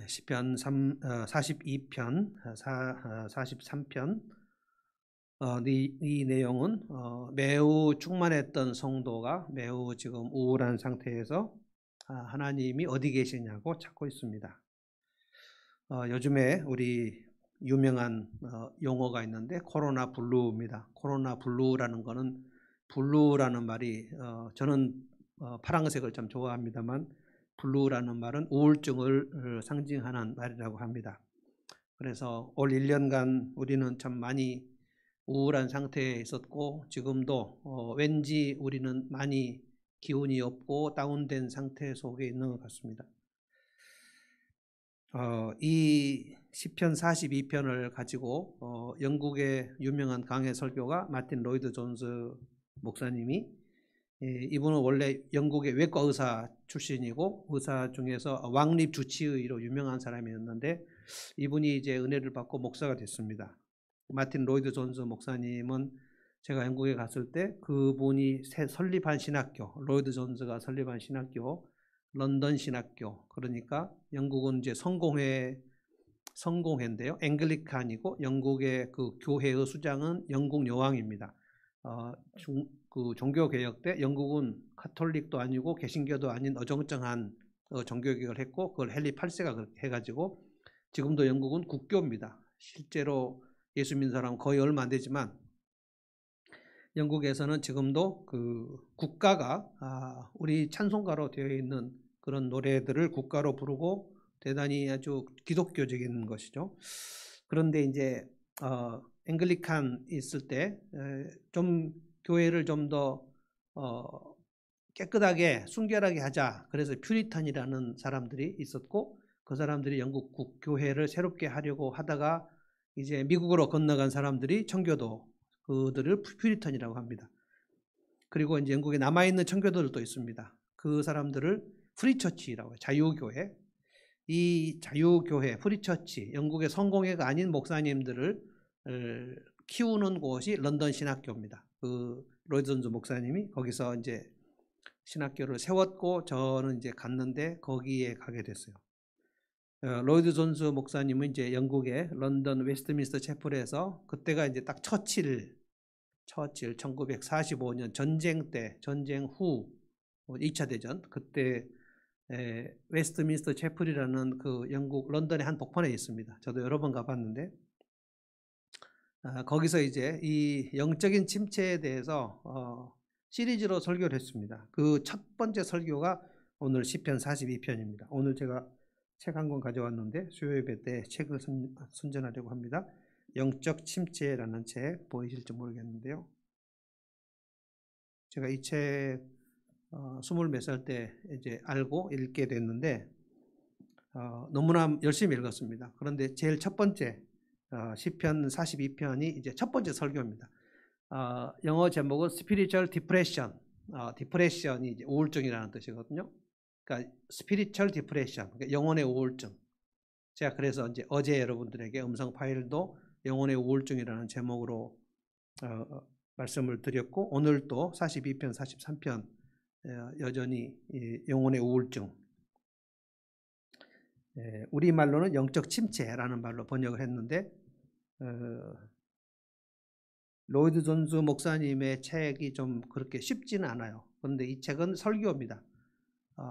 시편 42편, 43편. 이 내용은 매우 충만했던 성도가 매우 지금 우울한 상태에서 하나님이 어디 계시냐고 찾고 있습니다. 요즘에 우리 유명한 용어가 있는데 코로나 블루입니다. 코로나 블루라는 거는, 블루라는 말이 저는 파란색을 참 좋아합니다만, 블루라는 말은 우울증을 상징하는 말이라고 합니다. 그래서 올 1년간 우리는 참 많이 우울한 상태에 있었고, 지금도 왠지 우리는 많이 기운이 없고 다운된 상태 속에 있는 것 같습니다. 이 시편 42편을 가지고 영국의 유명한 강해 설교가 마틴 로이드 존스 목사님이, 이분은 원래 영국의 외과 의사 출신이고 의사 중에서 왕립 주치의로 유명한 사람이었는데, 이분이 이제 은혜를 받고 목사가 됐습니다. 마틴 로이드 존스 목사님은 제가 영국에 갔을 때 그분이 설립한 신학교, 로이드 존스가 설립한 신학교, 런던 신학교, 그러니까 영국은 이제 성공회인데요, 앵글리칸이고 영국의 그 교회의 수장은 영국 여왕입니다. 그 종교개혁 때 영국은 카톨릭도 아니고 개신교도 아닌 어정쩡한 종교개혁을 했고, 그걸 헨리 8세가 해가지고 지금도 영국은 국교입니다. 실제로 예수 믿는 사람은 거의 얼마 안 되지만 영국에서는 지금도 그 국가가 우리 찬송가로 되어 있는 그런 노래들을 국가로 부르고 대단히 아주 기독교적인 것이죠. 그런데 이제 앵글리칸 있을 때 좀 교회를 좀 더 깨끗하게 순결하게 하자, 그래서 퓨리탄이라는 사람들이 있었고, 그 사람들이 영국 국교회를 새롭게 하려고 하다가 이제 미국으로 건너간 사람들이 청교도, 그들을 퓨리탄이라고 합니다. 그리고 이제 영국에 남아있는 청교도들도 있습니다. 그 사람들을 프리처치라고 해요. 자유교회. 이 자유교회, 프리처치, 영국의 성공회가 아닌 목사님들을 키우는 곳이 런던 신학교입니다. 그 로이드 존스 목사님이 거기서 이제 신학교를 세웠고, 저는 이제 갔는데 거기에 가게 됐어요. 로이드 존스 목사님은 이제 영국의 런던 웨스트민스터 채플에서, 그때가 이제 딱 처칠 1945년 전쟁 때, 전쟁 후 2차 대전, 그때 웨스트민스터 채플이라는 그 영국 런던의 한 복판에 있습니다. 저도 여러 번 가봤는데, 거기서 이제 이 영적인 침체에 대해서 시리즈로 설교를 했습니다. 그 첫 번째 설교가 오늘 시편 42편입니다. 오늘 제가 책 한 권 가져왔는데 수요예배 때 책을 선전하려고 합니다. 영적 침체라는 책 보이실지 모르겠는데요. 제가 이 책 20몇 살 때 이제 알고 읽게 됐는데 너무나 열심히 읽었습니다. 그런데 제일 첫 번째 시편 42편이 이제 첫 번째 설교입니다. 영어 제목은 Spiritual Depression. 디프레션이 이제 우울증이라는 뜻이거든요. 그러니까 Spiritual Depression, 그러니까 영혼의 우울증. 제가 그래서 이제 어제 여러분들에게 음성 파일도 영혼의 우울증이라는 제목으로 말씀을 드렸고, 오늘 또 42편, 43편 여전히 영혼의 우울증. 우리말로는 영적 침체라는 말로 번역을 했는데, 로이드 존스 목사님의 책이 좀 그렇게 쉽지는 않아요. 그런데 이 책은 설교입니다.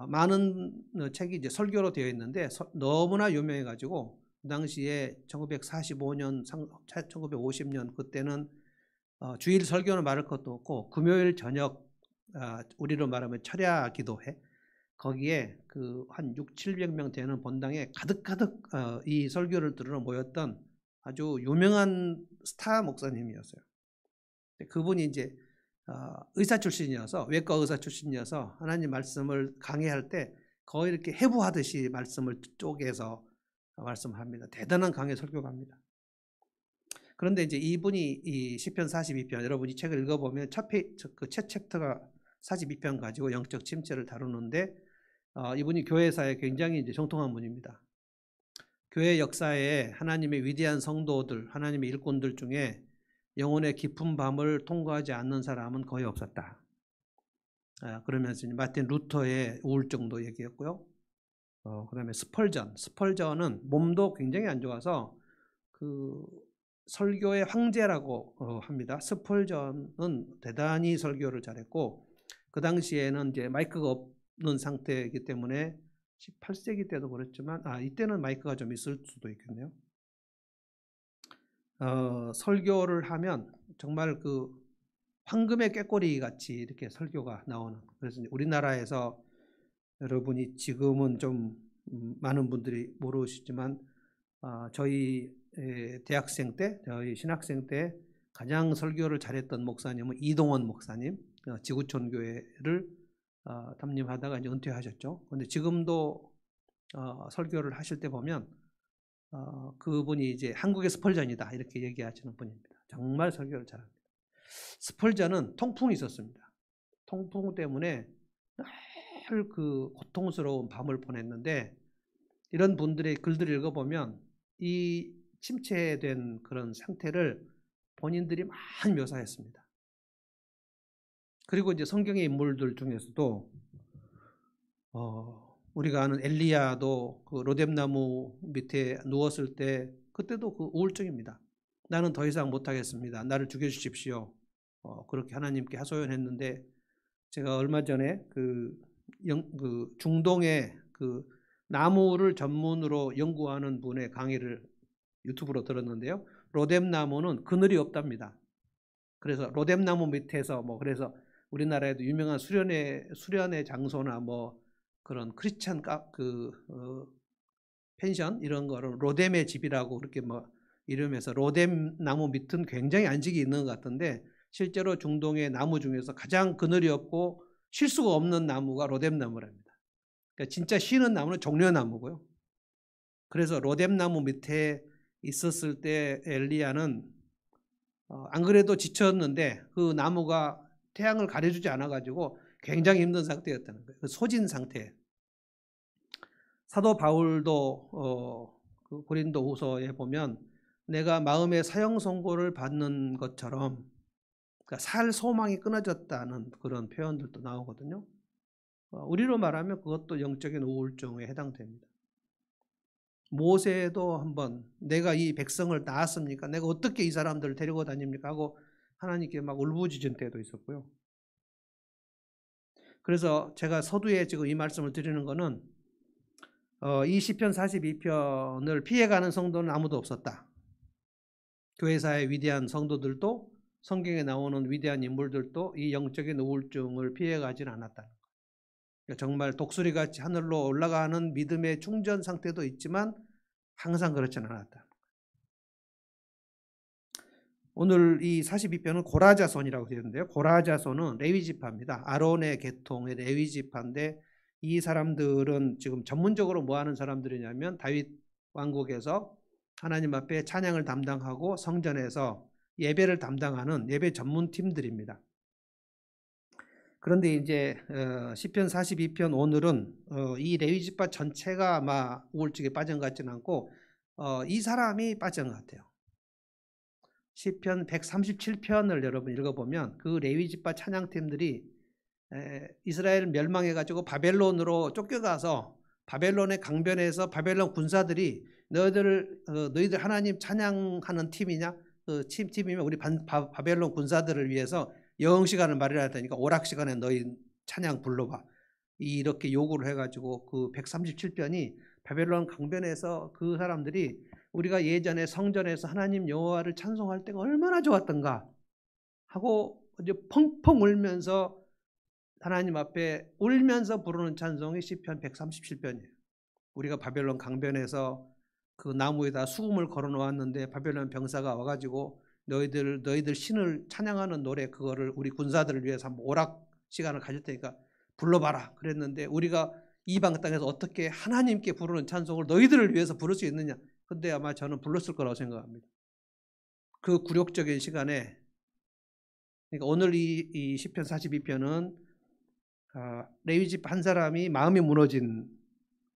많은 책이 이제 설교로 되어 있는데 너무나 유명해가지고 그 당시에 1945년, 1950년 그때는 주일 설교는 말할 것도 없고 금요일 저녁, 우리로 말하면 철야 기도회, 거기에 그 한 600~700명 되는 본당에 가득가득 이 설교를 들으러 모였던 아주 유명한 스타 목사님이었어요. 그분이 이제 의사 출신이어서, 외과 의사 출신이어서 하나님 말씀을 강해할 때 거의 이렇게 해부하듯이 말씀을 쪼개서 말씀합니다. 대단한 강해 설교가입니다. 그런데 이제 이분이 이 시편 42편, 여러분이 책을 읽어보면 첫 챕터가 42편 가지고 영적 침체를 다루는데, 이분이 교회사에 굉장히 이제 정통한 분입니다. 교회 역사에 하나님의 위대한 성도들, 하나님의 일꾼들 중에 영혼의 깊은 밤을 통과하지 않는 사람은 거의 없었다. 그러면서 마틴 루터의 우울증도 얘기했고요. 그다음에 스펄전은 몸도 굉장히 안 좋아서 그 설교의 황제라고 합니다. 스펄전은 대단히 설교를 잘했고 그 당시에는 이제 마이크가 없는 상태이기 때문에 18세기 때도 그렇지만 이때는 마이크가 좀 있을 수도 있겠네요. 설교를 하면 정말 그 황금의 꾀꼬리 같이 이렇게 설교가 나오는, 그래서 우리나라에서 여러분이 지금은 좀 많은 분들이 모르시지만 저희 대학생 때, 저희 신학생 때 가장 설교를 잘했던 목사님은 이동원 목사님, 지구촌교회를 담임하다가 이제 은퇴하셨죠. 그런데 지금도 설교를 하실 때 보면 그분이 이제 한국의 스펄전이다 이렇게 얘기하시는 분입니다. 정말 설교를 잘합니다. 스펄전은 통풍이 있었습니다. 통풍 때문에 늘 그 고통스러운 밤을 보냈는데, 이런 분들의 글들을 읽어보면 이 침체된 그런 상태를 본인들이 많이 묘사했습니다. 그리고 이제 성경의 인물들 중에서도 우리가 아는 엘리야도 그 로뎀나무 밑에 누웠을 때 그때도 그 우울증입니다. 나는 더 이상 못하겠습니다. 나를 죽여주십시오. 그렇게 하나님께 하소연했는데, 제가 얼마 전에 그 중동의 그 나무를 전문으로 연구하는 분의 강의를 유튜브로 들었는데요. 로뎀나무는 그늘이 없답니다. 그래서 로뎀나무 밑에서 그래서 우리나라에도 유명한 수련의 장소나 그런 크리스찬 펜션 이런 거를 로뎀의 집이라고 그렇게 이름해서 로뎀나무 밑은 굉장히 안식이 있는 것 같은데, 실제로 중동의 나무 중에서 가장 그늘이 없고 쉴 수가 없는 나무가 로뎀나무랍니다. 그러니까 진짜 쉬는 나무는 종려나무고요. 그래서 로뎀나무 밑에 있었을 때 엘리야는 안 그래도 지쳤는데 그 나무가 태양을 가려주지 않아가지고 굉장히 힘든 상태였다는 거예요. 그 소진 상태. 사도 바울도 그 고린도후서에 보면 내가 마음의 사형 선고를 받는 것처럼, 그러니까 살 소망이 끊어졌다는 그런 표현들도 나오거든요. 우리로 말하면 그것도 영적인 우울증에 해당됩니다. 모세도 한번 내가 이 백성을 낳았습니까? 내가 어떻게 이 사람들을 데리고 다닙니까? 하고 하나님께 막 울부짖은 때도 있었고요. 그래서 제가 서두에 지금 이 말씀을 드리는 거는 이 시편 42편을 피해가는 성도는 아무도 없었다. 교회사의 위대한 성도들도 성경에 나오는 위대한 인물들도 이 영적인 우울증을 피해가진 않았다. 정말 독수리같이 하늘로 올라가는 믿음의 충전 상태도 있지만 항상 그렇지는 않았다. 오늘 이 42편은 고라자손이라고 되어 있는데요. 고라자손은 레위지파입니다. 아론의 계통의 레위지파인데, 이 사람들은 지금 전문적으로 뭐 하는 사람들이냐면 다윗 왕국에서 하나님 앞에 찬양을 담당하고 성전에서 예배를 담당하는 예배 전문팀들입니다. 그런데 이제 시편 42편 오늘은 이 레위지파 전체가 아마 우울증에 빠진 것 같지는 않고 이 사람이 빠진 것 같아요. 시편 137편을 여러분 읽어보면 그 레위지파 찬양팀들이 이스라엘 멸망해가지고 바벨론으로 쫓겨가서 바벨론의 강변에서 바벨론 군사들이 너희들 하나님 찬양하는 팀이냐? 그 팀이면 우리 바벨론 군사들을 위해서 여흥시간을 마련해야 되니까 오락시간에 너희 찬양 불러봐. 이렇게 요구를 해가지고 그 137편이 바벨론 강변에서 그 사람들이 우리가 예전에 성전에서 하나님 여호와를 찬송할 때가 얼마나 좋았던가 하고 이제 펑펑 울면서 하나님 앞에 울면서 부르는 찬송이 시편 137편이에요. 우리가 바벨론 강변에서 그 나무에다 수금을 걸어 놓았는데 바벨론 병사가 와가지고 너희들 신을 찬양하는 노래 그거를 우리 군사들을 위해서 한번 오락 시간을 가질 테니까 불러봐라 그랬는데, 우리가 이방 땅에서 어떻게 하나님께 부르는 찬송을 너희들을 위해서 부를 수 있느냐. 근데 아마 저는 불렀을 거라고 생각합니다. 그 굴욕적인 시간에. 그러니까 오늘 이 시편 42편은 레위집 한 사람이 마음이 무너진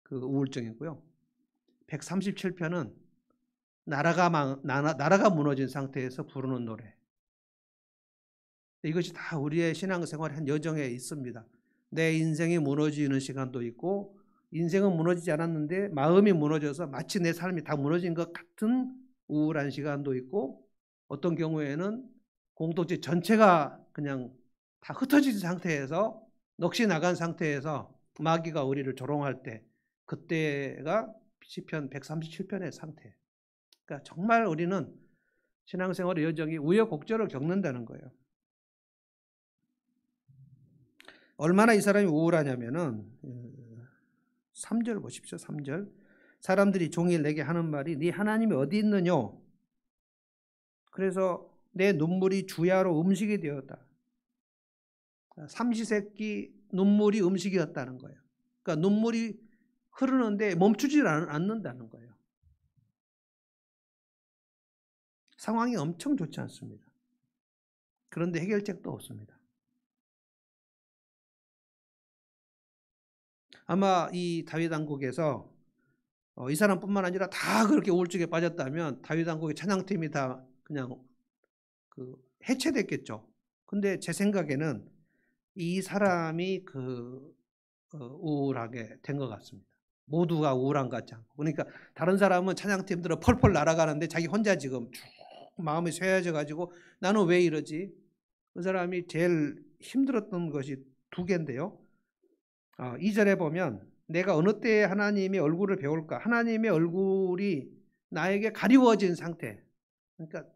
그 우울증이고요. 137편은 나라가 무너진 상태에서 부르는 노래. 이것이 다 우리의 신앙생활의 한 여정에 있습니다. 내 인생이 무너지는 시간도 있고 인생은 무너지지 않았는데 마음이 무너져서 마치 내 삶이 다 무너진 것 같은 우울한 시간도 있고, 어떤 경우에는 공동체 전체가 그냥 다 흩어진 상태에서 넋이 나간 상태에서 마귀가 우리를 조롱할 때, 그때가 시편 137편의 상태. 그러니까 정말 우리는 신앙생활의 여정이 우여곡절을 겪는다는 거예요. 얼마나 이 사람이 우울하냐면은 3절 보십시오. 3절. 사람들이 종일 내게 하는 말이 네 하나님이 어디 있느냐? 그래서 내 눈물이 주야로 음식이 되었다. 삼시세끼 눈물이 음식이었다는 거예요. 그러니까 눈물이 흐르는데 멈추지 않는다는 거예요. 상황이 엄청 좋지 않습니다. 그런데 해결책도 없습니다. 아마 이 다윗 왕국에서 이 사람뿐만 아니라 다 그렇게 우울증에 빠졌다면 다윗 왕국의 찬양팀이 다 그냥 해체됐겠죠. 근데 제 생각에는 이 사람이 우울하게 된 것 같습니다. 모두가 우울한 것 같지 않고. 그러니까 다른 사람은 찬양팀들은 펄펄 날아가는데 자기 혼자 지금 쭉 마음이 쇠해져 가지고 나는 왜 이러지? 그 사람이 제일 힘들었던 것이 두 개인데요. 2절에 보면 내가 어느 때에 하나님의 얼굴을 배울까? 하나님의 얼굴이 나에게 가리워진 상태. 그러니까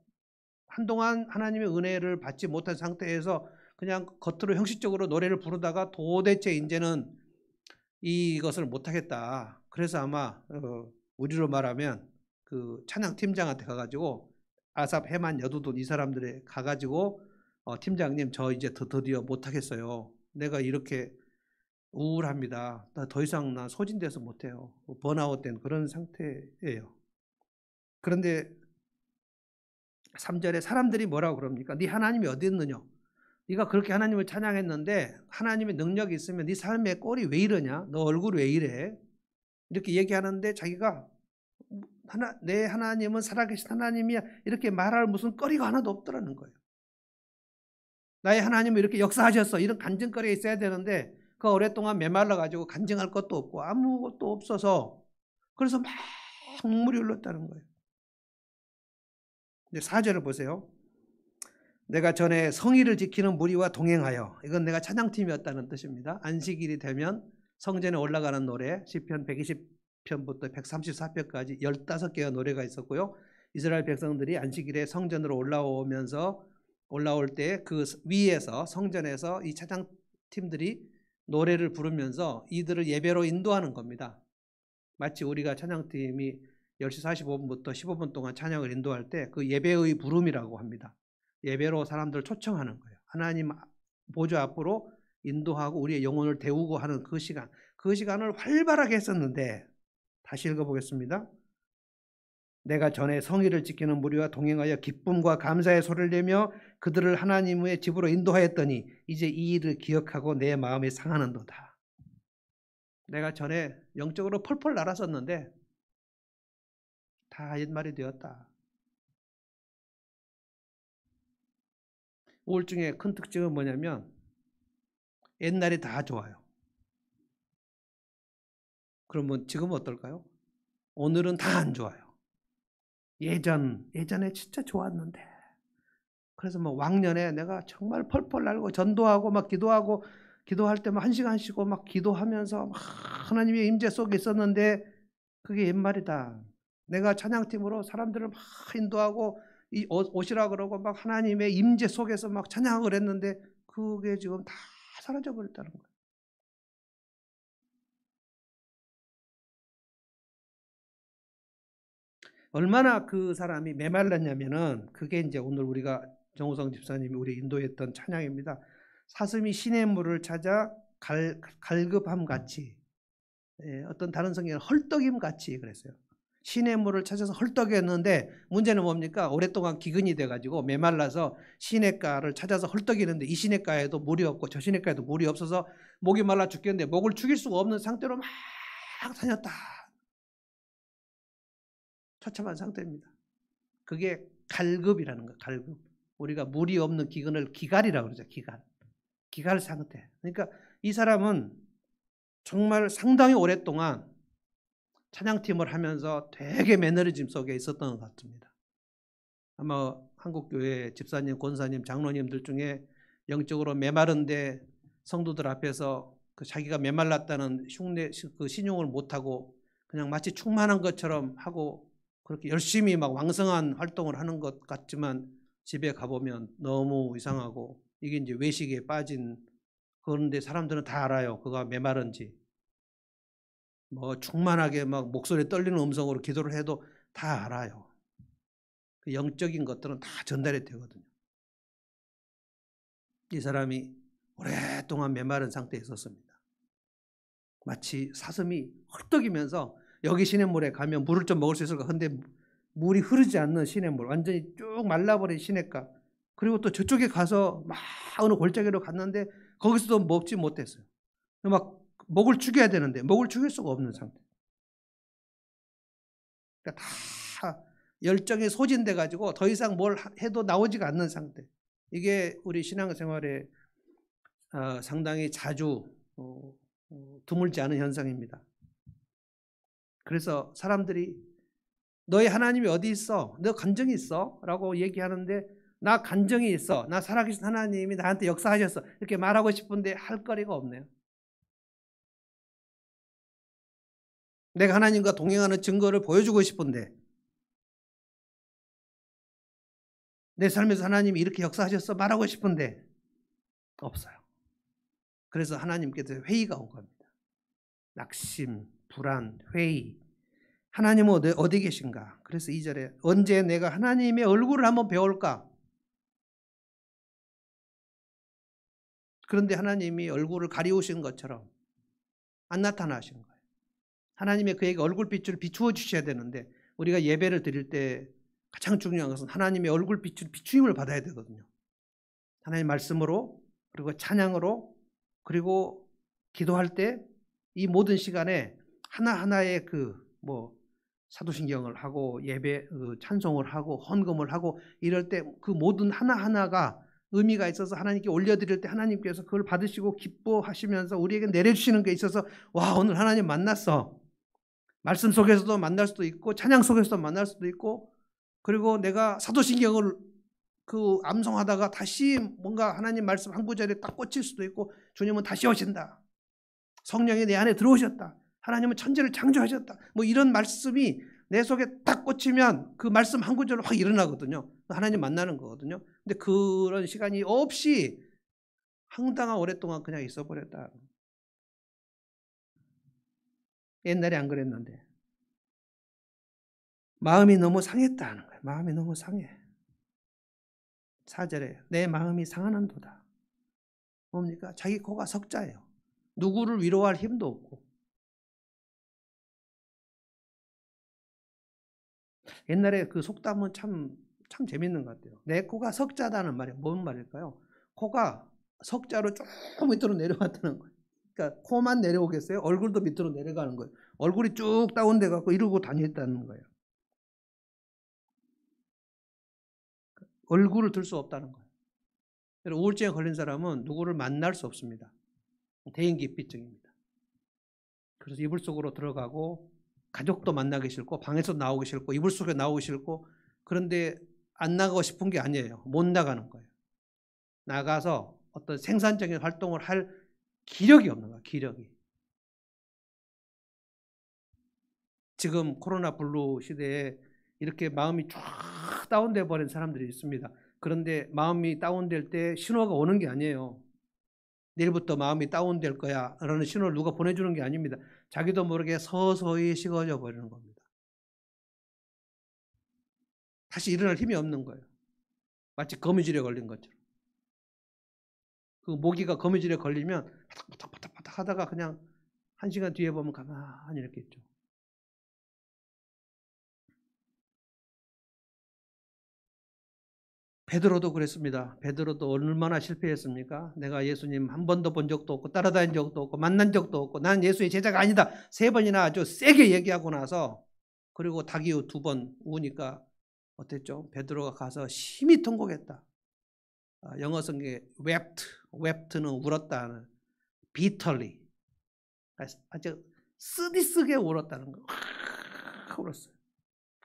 한동안 하나님의 은혜를 받지 못한 상태에서 그냥 겉으로 형식적으로 노래를 부르다가 도대체 이제는 이것을 못하겠다. 그래서 아마 우리로 말하면 그 찬양팀장한테 가가지고 아삽, 헤만, 여두둔 이 사람들에 가가지고 팀장님 저 이제 드디어 못하겠어요. 내가 이렇게 우울합니다. 더 이상 나 소진돼서 못해요. 번아웃된 그런 상태예요. 그런데 3절에 사람들이 뭐라고 그럽니까? 네 하나님이 어디 있느냐? 네가 그렇게 하나님을 찬양했는데 하나님의 능력이 있으면 네 삶의 꼴이 왜 이러냐? 너 얼굴이 왜 이래? 이렇게 얘기하는데 자기가 내 하나님은 살아계신 하나님이야 이렇게 말할 무슨 거리가 하나도 없더라는 거예요. 나의 하나님은 이렇게 역사하셨어 이런 간증거리가 있어야 되는데 그 오랫동안 메말라가지고 간증할 것도 없고 아무것도 없어서 그래서 막 눈물이 흘렀다는 거예요. 이제 4절을 보세요. 내가 전에 성의를 지키는 무리와 동행하여, 이건 내가 찬양팀이었다는 뜻입니다. 안식일이 되면 성전에 올라가는 노래, 시편 120편부터 134편까지 15개의 노래가 있었고요. 이스라엘 백성들이 안식일에 성전으로 올라올 때 그 위에서 성전에서 이 찬양팀들이 노래를 부르면서 이들을 예배로 인도하는 겁니다. 마치 우리가 찬양팀이 10시 45분부터 15분 동안 찬양을 인도할 때 그 예배의 부름이라고 합니다. 예배로 사람들을 초청하는 거예요. 하나님 보좌 앞으로 인도하고 우리의 영혼을 데우고 하는 그 시간을 활발하게 했었는데, 다시 읽어보겠습니다. 내가 전에 성의를 지키는 무리와 동행하여 기쁨과 감사의 소리를 내며 그들을 하나님의 집으로 인도하였더니 이제 이 일을 기억하고 내 마음이 상하는도다. 내가 전에 영적으로 펄펄 날았었는데 다 옛말이 되었다. 우울증의 큰 특징은 뭐냐면 옛날이 다 좋아요. 그러면 지금은 어떨까요? 오늘은 다 안 좋아요. 예전에 진짜 좋았는데. 그래서 뭐 왕년에 내가 정말 펄펄 날고 전도하고 막 기도할 때 막 1시간 쉬고 막 기도하면서 막 하나님의 임재 속에 있었는데 그게 옛말이다. 내가 찬양팀으로 사람들을 막 인도하고 오시라 그러고 막 하나님의 임재 속에서 막 찬양을 했는데 그게 지금 다 사라져 버렸다는 거예요. 얼마나 그 사람이 메말랐냐면은 그게 이제 오늘 우리가 정우성 집사님이 우리 인도했던 찬양입니다. 사슴이 시냇물을 찾아 갈급함 같이, 어떤 다른 성경은 헐떡임 같이 그랬어요. 시냇물을 찾아서 헐떡였는데 문제는 뭡니까? 오랫동안 기근이 돼가지고 메말라서 시냇가를 찾아서 헐떡이는데 이 시냇가에도 물이 없고 저 시냇가에도 물이 없어서 목이 말라 죽겠는데 목을 죽일 수가 없는 상태로 막 다녔다. 처참한 상태입니다. 그게 갈급이라는 거예요. 갈급. 우리가 물이 없는 기근을 기갈이라고 그러죠. 기갈 상태. 그러니까 이 사람은 정말 상당히 오랫동안 찬양팀을 하면서 되게 매너리즘 속에 있었던 것 같습니다. 아마 한국교회 집사님, 권사님, 장로님들 중에 영적으로 메마른데 성도들 앞에서 그 자기가 메말랐다는 흉내, 그 신용을 못하고 그냥 마치 충만한 것처럼 하고 그렇게 열심히 막 왕성한 활동을 하는 것 같지만 집에 가보면 너무 이상하고 이게 이제 외식에 빠진, 그런데 사람들은 다 알아요. 그가 메마른지. 뭐 충만하게 막 목소리 떨리는 음성으로 기도를 해도 다 알아요. 그 영적인 것들은 다 전달이 되거든요. 이 사람이 오랫동안 메마른 상태에 있었습니다. 마치 사슴이 헐떡이면서 여기 시냇물에 가면 물을 좀 먹을 수 있을까? 근데 물이 흐르지 않는 시냇물, 완전히 쭉 말라버린 시냇가. 그리고 또 저쪽에 가서 막 어느 골짜기로 갔는데 거기서도 먹지 못했어요. 막 목을 죽여야 되는데 목을 죽일 수가 없는 상태. 그러니까 다 열정이 소진돼 가지고 더 이상 뭘 해도 나오지가 않는 상태. 이게 우리 신앙생활에 상당히 자주 드물지 않은 현상입니다. 그래서 사람들이 너희 하나님이 어디 있어? 너 간정이 있어? 라고 얘기하는데 나 간정이 있어. 나 살아계신 하나님이 나한테 역사하셨어. 이렇게 말하고 싶은데 할 거리가 없네요. 내가 하나님과 동행하는 증거를 보여주고 싶은데 내 삶에서 하나님이 이렇게 역사하셨어 말하고 싶은데 없어요. 그래서 하나님께서 회의가 온 겁니다. 낙심, 불안, 회의. 하나님은 어디 계신가? 그래서 2절에 언제 내가 하나님의 얼굴을 한번 배울까? 그런데 하나님이 얼굴을 가리우신 것처럼 안 나타나신 거예요. 하나님의 그에게 얼굴빛을 비추어 주셔야 되는데 우리가 예배를 드릴 때 가장 중요한 것은 하나님의 얼굴빛을 비추임을 받아야 되거든요. 하나님의 말씀으로 그리고 찬양으로 그리고 기도할 때 이 모든 시간에 하나하나의 사도신경을 하고 예배 찬송을 하고 헌금을 하고 이럴 때 그 모든 하나하나가 의미가 있어서 하나님께 올려드릴 때 하나님께서 그걸 받으시고 기뻐하시면서 우리에게 내려주시는 게 있어서 와 오늘 하나님 만났어. 말씀 속에서도 만날 수도 있고 찬양 속에서도 만날 수도 있고 그리고 내가 사도신경을 암송하다가 다시 뭔가 하나님 말씀 한 구절에 딱 꽂힐 수도 있고 주님은 다시 오신다. 성령이 내 안에 들어오셨다. 하나님은 천지를 창조하셨다. 뭐 이런 말씀이 내 속에 딱 꽂히면 그 말씀 한 구절로 확 일어나거든요. 하나님 만나는 거거든요. 근데 그런 시간이 없이 황당한 오랫동안 그냥 있어버렸다. 옛날에 안 그랬는데. 마음이 너무 상했다는 거예요. 마음이 너무 상해. 4절에 내 마음이 상하는도다. 뭡니까? 자기 코가 석자예요. 누구를 위로할 힘도 없고. 옛날에 그 속담은 참 재밌는 것 같아요. 내 코가 석자다는 말이 뭔 말일까요? 코가 석자로 쭉 밑으로 내려갔다는 거예요. 그러니까 코만 내려오겠어요? 얼굴도 밑으로 내려가는 거예요. 얼굴이 쭉 다운돼 갖고 이러고 다녔다는 거예요. 얼굴을 들 수 없다는 거예요. 우울증에 걸린 사람은 누구를 만날 수 없습니다. 대인기피증입니다. 그래서 이불 속으로 들어가고 가족도 만나기 싫고 방에서 나오기 싫고 이불 속에 나오기 싫고 그런데 안 나가고 싶은 게 아니에요. 못 나가는 거예요. 나가서 어떤 생산적인 활동을 할 기력이 없는 거예요. 기력이. 지금 코로나 블루 시대에 이렇게 마음이 쫙 다운돼 버린 사람들이 있습니다. 그런데 마음이 다운될 때 신호가 오는 게 아니에요. 내일부터 마음이 다운될 거야 라는 신호를 누가 보내주는 게 아닙니다. 자기도 모르게 서서히 식어져 버리는 겁니다. 다시 일어날 힘이 없는 거예요. 마치 거미줄에 걸린 것처럼. 그 모기가 거미줄에 걸리면 바닥바닥바닥 하다가 그냥 1시간 뒤에 보면 가만히 이렇게 있죠. 베드로도 그랬습니다. 베드로도 얼마나 실패했습니까? 내가 예수님 한 번도 본 적도 없고 따라다닌 적도 없고 만난 적도 없고 난 예수의 제자가 아니다. 3번이나 아주 세게 얘기하고 나서 그리고 닭이 2번 우니까 어땠죠? 베드로가 가서 심히 통곡했다. 영어 성경에 wept는 울었다. bitterly. 아주 쓰디쓰게 울었다는 거예요. 울었어요.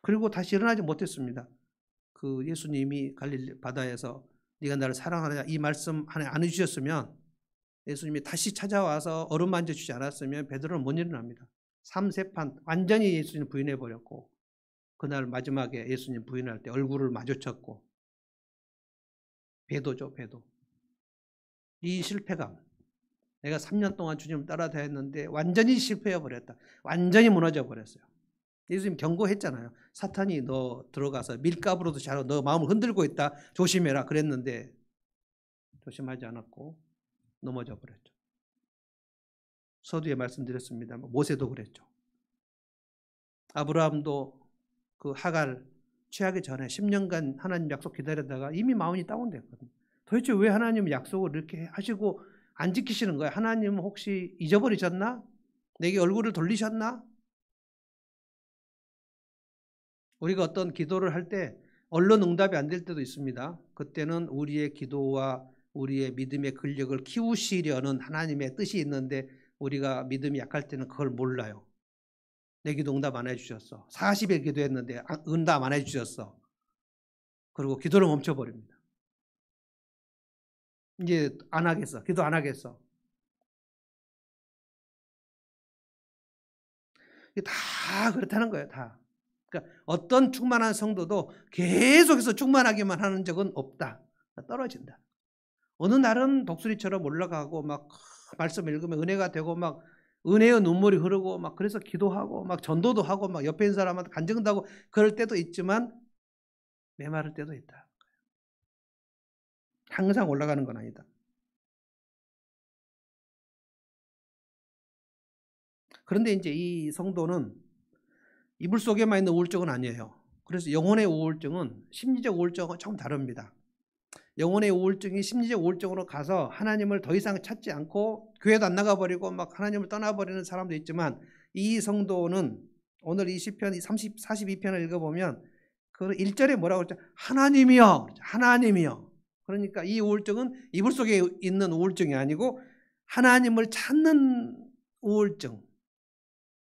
그리고 다시 일어나지 못했습니다. 그 예수님이 갈릴리 바다에서 네가 나를 사랑하느냐 이 말씀 안 해주셨으면, 예수님이 다시 찾아와서 얼음 만져주지 않았으면 베드로는 못 일어납니다. 3세판 완전히 예수님 부인해버렸고, 그날 마지막에 예수님 부인할 때 얼굴을 마주쳤고, 배도죠, 배도. 이 실패감, 내가 3년 동안 주님을 따라다녔는데 완전히 실패해버렸다, 완전히 무너져버렸어요. 예수님 경고했잖아요. 사탄이 너 들어가서 밀가부로도 자로 너 마음을 흔들고 있다, 조심해라 그랬는데 조심하지 않았고 넘어져 버렸죠. 서두에 말씀드렸습니다만 모세도 그랬죠. 아브라함도 그 하갈 취하기 전에 10년간 하나님 약속 기다리다가 이미 마음이 다운됐거든요. 도대체 왜 하나님은 약속을 이렇게 하시고 안 지키시는 거예요? 하나님은 혹시 잊어버리셨나? 내게 얼굴을 돌리셨나? 우리가 어떤 기도를 할 때 얼른 응답이 안 될 때도 있습니다. 그때는 우리의 기도와 우리의 믿음의 근력을 키우시려는 하나님의 뜻이 있는데, 우리가 믿음이 약할 때는 그걸 몰라요. 내 기도 응답 안 해주셨어. 40일 기도했는데 응답 안 해주셨어. 그리고 기도를 멈춰버립니다. 이제 안 하겠어. 기도 안 하겠어. 이게 다 그렇다는 거예요. 다. 그러니까 어떤 충만한 성도도 계속해서 충만하기만 하는 적은 없다. 떨어진다. 어느 날은 독수리처럼 올라가고 막 말씀 읽으면 은혜가 되고 막 은혜의 눈물이 흐르고 막 그래서 기도하고 막 전도도 하고 막 옆에 있는 사람한테 간증도 하고 그럴 때도 있지만 메마를 때도 있다. 항상 올라가는 건 아니다. 그런데 이제 이 성도는 이불 속에만 있는 우울증은 아니에요. 그래서 영혼의 우울증은 심리적 우울증은 조금 다릅니다. 영혼의 우울증이 심리적 우울증으로 가서 하나님을 더 이상 찾지 않고 교회도 안 나가버리고 막 하나님을 떠나버리는 사람도 있지만, 이 성도는 오늘 이 시편 42편을 읽어보면 그 1절에 뭐라고 그랬죠? 하나님이여, 하나님이여. 그러니까 이 우울증은 이불 속에 있는 우울증이 아니고 하나님을 찾는 우울증.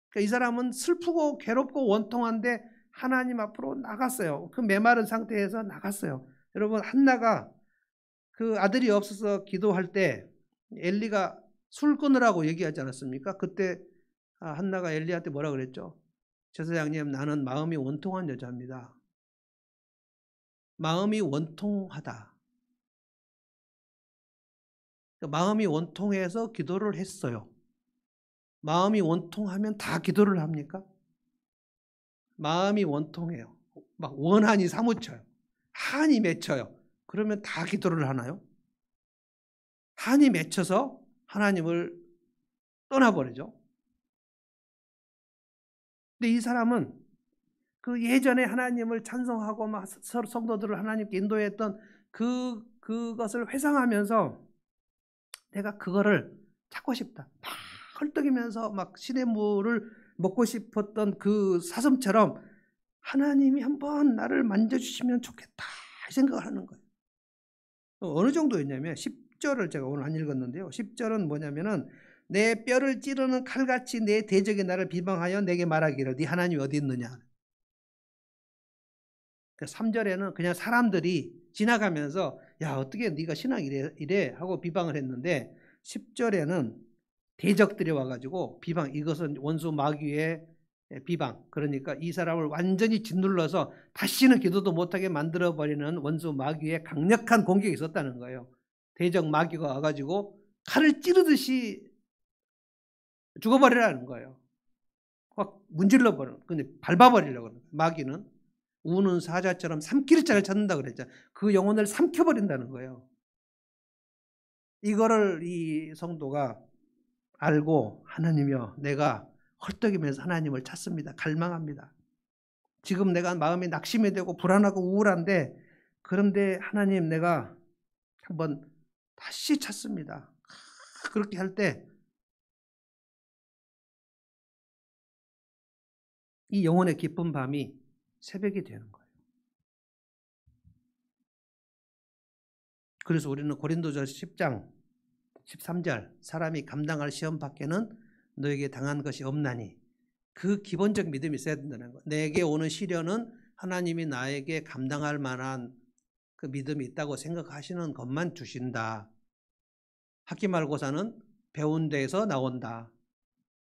그러니까 이 사람은 슬프고 괴롭고 원통한데 하나님 앞으로 나갔어요. 그 메마른 상태에서 나갔어요. 여러분, 한나가 그 아들이 없어서 기도할 때 엘리가 술 끊으라고 얘기하지 않았습니까? 그때 한나가 엘리한테 뭐라 그랬죠? 제사장님, 나는 마음이 원통한 여자입니다. 마음이 원통하다. 마음이 원통해서 기도를 했어요. 마음이 원통하면 다 기도를 합니까? 마음이 원통해요. 막 원한이 사무쳐요. 한이 맺혀요. 그러면 다 기도를 하나요? 한이 맺혀서 하나님을 떠나버리죠. 근데 이 사람은 그 예전에 하나님을 찬송하고 막 성도들을 하나님께 인도했던 그것을 회상하면서 내가 그거를 찾고 싶다. 막 헐떡이면서 막 시냇물을 먹고 싶었던 그 사슴처럼 하나님이 한번 나를 만져주시면 좋겠다 이 생각을 하는 거예요. 어느 정도였냐면 10절을 제가 오늘 안 읽었는데요. 10절은 뭐냐면은 내 뼈를 찌르는 칼같이 내 대적이 나를 비방하여 내게 말하기를 네 하나님이 어디 있느냐. 3절에는 그냥 사람들이 지나가면서 야 어떻게 네가 신앙 이래 하고 비방을 했는데, 10절에는 대적들이 와가지고 비방, 이것은 원수 마귀의 비방, 그러니까 이 사람을 완전히 짓눌러서 다시는 기도도 못하게 만들어버리는 원수 마귀의 강력한 공격이 있었다는 거예요. 대적 마귀가 와가지고 칼을 찌르듯이 죽어버리라는 거예요. 확 문질러버리는, 근데 밟아버리려고 하는 거예요. 마귀는 우는 사자처럼 삼키리장을 찾는다 그랬죠. 그 영혼을 삼켜버린다는 거예요. 이거를 이 성도가 알고 하나님이여 내가 헐떡이면서 하나님을 찾습니다. 갈망합니다. 지금 내가 마음이 낙심이 되고 불안하고 우울한데, 그런데 하나님 내가 한번 다시 찾습니다. 그렇게 할 때 이 영혼의 깊은 밤이 새벽이 되는 거예요. 그래서 우리는 고린도전서 10장 13절 사람이 감당할 시험 밖에는 너에게 당한 것이 없나니. 그 기본적 믿음이 있어야 된다는 거예요. 내게 오는 시련은 하나님이 나에게 감당할 만한 그 믿음이 있다고 생각하시는 것만 주신다. 학기말고사는 배운 데에서 나온다.